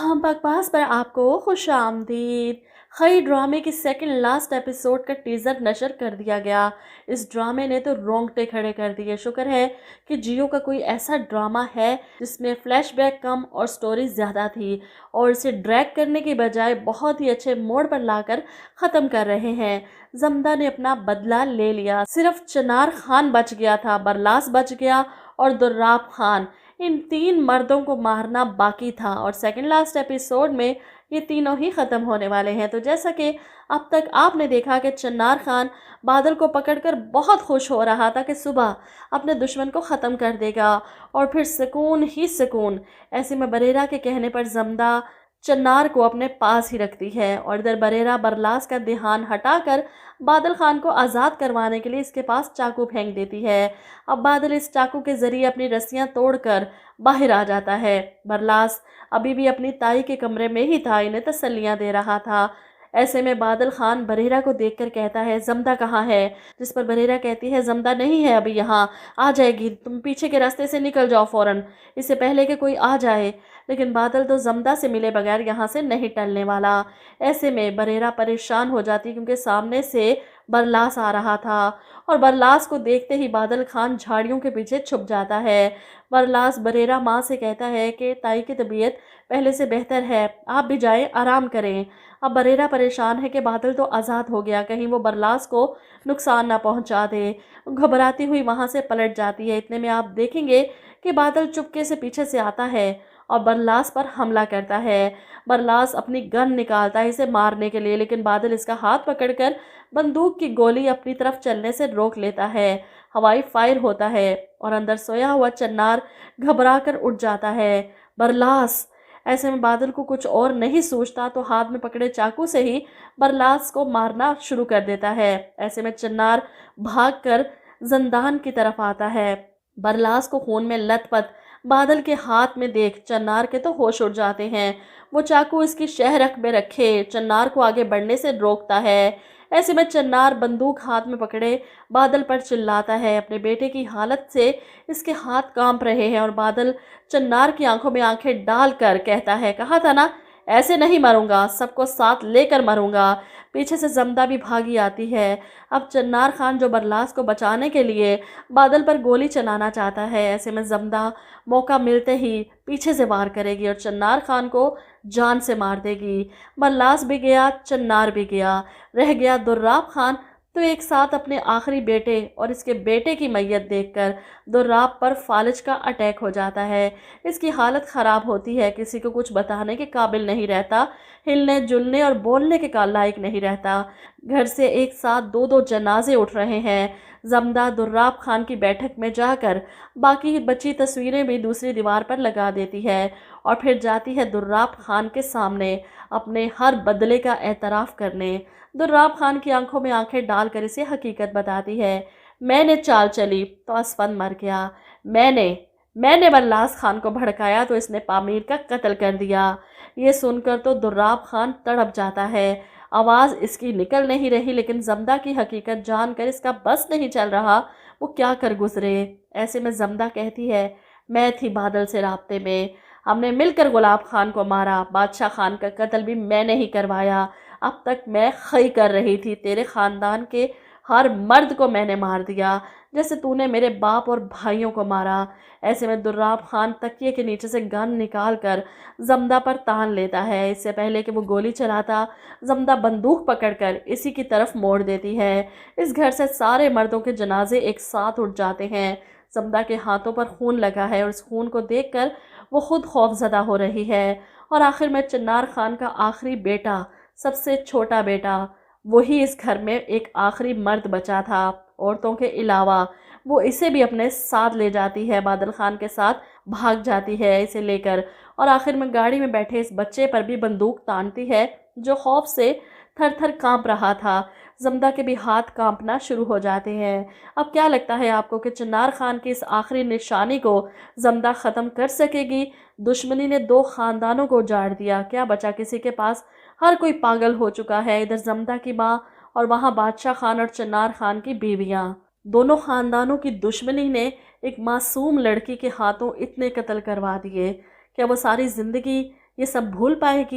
हाँ, बकवास पर आपको खुशामदीद। खई ड्रामे की सेकंड लास्ट एपिसोड का टीजर नशर कर दिया गया। इस ड्रामे ने तो रोंगटे खड़े कर दिए। शुक्र है कि जियो का कोई ऐसा ड्रामा है जिसमें फ्लैशबैक कम और स्टोरी ज़्यादा थी, और इसे ड्रैग करने की बजाय बहुत ही अच्छे मोड़ पर लाकर ख़त्म कर रहे हैं। जमदा ने अपना बदला ले लिया। सिर्फ चिनार खान बच गया था, बरलास बच गया और दुर्राब खान। इन तीन मर्दों को मारना बाकी था और सेकंड लास्ट एपिसोड में ये तीनों ही ख़त्म होने वाले हैं। तो जैसा कि अब तक आपने देखा कि चिनार खान बादल को पकड़कर बहुत खुश हो रहा था कि सुबह अपने दुश्मन को ख़त्म कर देगा और फिर सुकून ही सुकून। ऐसे में बरेरा के कहने पर जमदा चन्नार को अपने पास ही रखती है और इधर बरेरा बरलास का ध्यान हटाकर बादल खान को आज़ाद करवाने के लिए इसके पास चाकू फेंक देती है। अब बादल इस चाकू के ज़रिए अपनी रस्सियां तोड़कर बाहर आ जाता है। बरलास अभी भी अपनी ताई के कमरे में ही था, इन्हें तसल्लियां दे रहा था। ऐसे में बादल खान बरेरा को देखकर कहता है, जमदा कहाँ है? जिस पर बरेरा कहती है, जमदा नहीं है अभी यहाँ, आ जाएगी, तुम पीछे के रास्ते से निकल जाओ फ़ौरन, इससे पहले कि कोई आ जाए। लेकिन बादल तो जमदा से मिले बगैर यहाँ से नहीं टलने वाला। ऐसे में बरेरा परेशान हो जाती क्योंकि सामने से बरलास आ रहा था और बरलास को देखते ही बादल खान झाड़ियों के पीछे छुप जाता है। बरलास बरेरा माँ से कहता है कि ताई की तबीयत पहले से बेहतर है, आप भी जाएं, आराम करें। अब बरेरा परेशान है कि बादल तो आज़ाद हो गया, कहीं वो बरलास को नुकसान ना पहुंचा दे। घबराती हुई वहां से पलट जाती है। इतने में आप देखेंगे कि बादल चुपके से पीछे से आता है और बरलास पर हमला करता है। बरलास अपनी गन निकालता है इसे मारने के लिए, लेकिन बादल इसका हाथ पकड़कर बंदूक की गोली अपनी तरफ चलने से रोक लेता है। हवाई फायर होता है और अंदर सोया हुआ चन्नार घबराकर उठ जाता है। बरलास! ऐसे में बादल को कुछ और नहीं सूझता तो हाथ में पकड़े चाकू से ही बरलास को मारना शुरू कर देता है। ऐसे में चन्नार भागकर जंदान की तरफ आता है। बरलास को खून में लथपथ बादल के हाथ में देख चन्नार के तो होश उड़ जाते हैं। वो चाकू इसकी शहरक में रखे चन्नार को आगे बढ़ने से रोकता है। ऐसे में चन्नार बंदूक हाथ में पकड़े बादल पर चिल्लाता है। अपने बेटे की हालत से इसके हाथ कांप रहे हैं और बादल चन्नार की आंखों में आंखें डालकर कहता है, कहा था ना, ऐसे नहीं मरूंगा, सबको साथ लेकर मरूंगा। पीछे से जमदा भी भागी आती है। अब चन्नार खान जो बरलास को बचाने के लिए बादल पर गोली चलाना चाहता है, ऐसे में जमदा मौका मिलते ही पीछे से वार करेगी और चन्नार खान को जान से मार देगी। बरलास भी गया, चन्नार भी गया, रह गया दुर्राब खान। तो एक साथ अपने आखिरी बेटे और इसके बेटे की मैयत देखकर दुर्राब पर फालिज का अटैक हो जाता है। इसकी हालत ख़राब होती है, किसी को कुछ बताने के काबिल नहीं रहता, हिलने जुलने और बोलने के लायक नहीं रहता। घर से एक साथ दो दो जनाजे उठ रहे हैं। जमदा दुर्राब खान की बैठक में जाकर बाकी बची तस्वीरें भी दूसरी दीवार पर लगा देती है और फिर जाती है दुर्राब खान के सामने अपने हर बदले का एतराफ़ करने। दुर्राब खान की आंखों में आंखें डालकर इसे हकीकत बताती है, मैंने चाल चली तो असफंद मर गया, मैंने बरलास खान को भड़काया तो इसने पामीर का कत्ल कर दिया। ये सुनकर तो दुर्राब खान तड़प जाता है, आवाज़ इसकी निकल नहीं रही, लेकिन जमदा की हकीकत जानकर इसका बस नहीं चल रहा वो क्या कर गुजरे। ऐसे में जमदा कहती है, मैं थी बादल से राब्ते में, हमने मिलकर गुलाब खान को मारा, बादशाह खान का कत्ल भी मैंने ही करवाया। अब तक मैं खई कर रही थी, तेरे ख़ानदान के हर मर्द को मैंने मार दिया जैसे तूने मेरे बाप और भाइयों को मारा। ऐसे में दुर्राब खान तकिए के नीचे से गन निकाल कर जमदा पर तान लेता है। इससे पहले कि वो गोली चलाता, जमदा बंदूक पकड़कर इसी की तरफ मोड़ देती है। इस घर से सारे मर्दों के जनाजे एक साथ उठ जाते हैं। जमदा के हाथों पर खून लगा है और इस खून को देखकर वो खुद खौफजदा हो रही है। और आखिर में चिन्नार खान का आखिरी बेटा, सबसे छोटा बेटा, वही इस घर में एक आखिरी मर्द बचा था औरतों के अलावा। वो इसे भी अपने साथ ले जाती है, बादल खान के साथ भाग जाती है इसे लेकर और आखिर में गाड़ी में बैठे इस बच्चे पर भी बंदूक तानती है जो खौफ से थर थर काँप रहा था। जमदा के भी हाथ कांपना शुरू हो जाते हैं। अब क्या लगता है आपको कि चिन्नार खान की इस आखिरी निशानी को जमदा ख़त्म कर सकेगी? दुश्मनी ने दो ख़ानदानों को उजाड़ दिया, क्या बचा किसी के पास? हर कोई पागल हो चुका है। इधर जमदा की माँ और वहाँ बादशाह खान और चिन्नार खान की बीवियाँ, दोनों ख़ानदानों की दुश्मनी ने एक मासूम लड़की के हाथों इतने कत्ल करवा दिए। क्या वो सारी ज़िंदगी ये सब भूल पाएगी।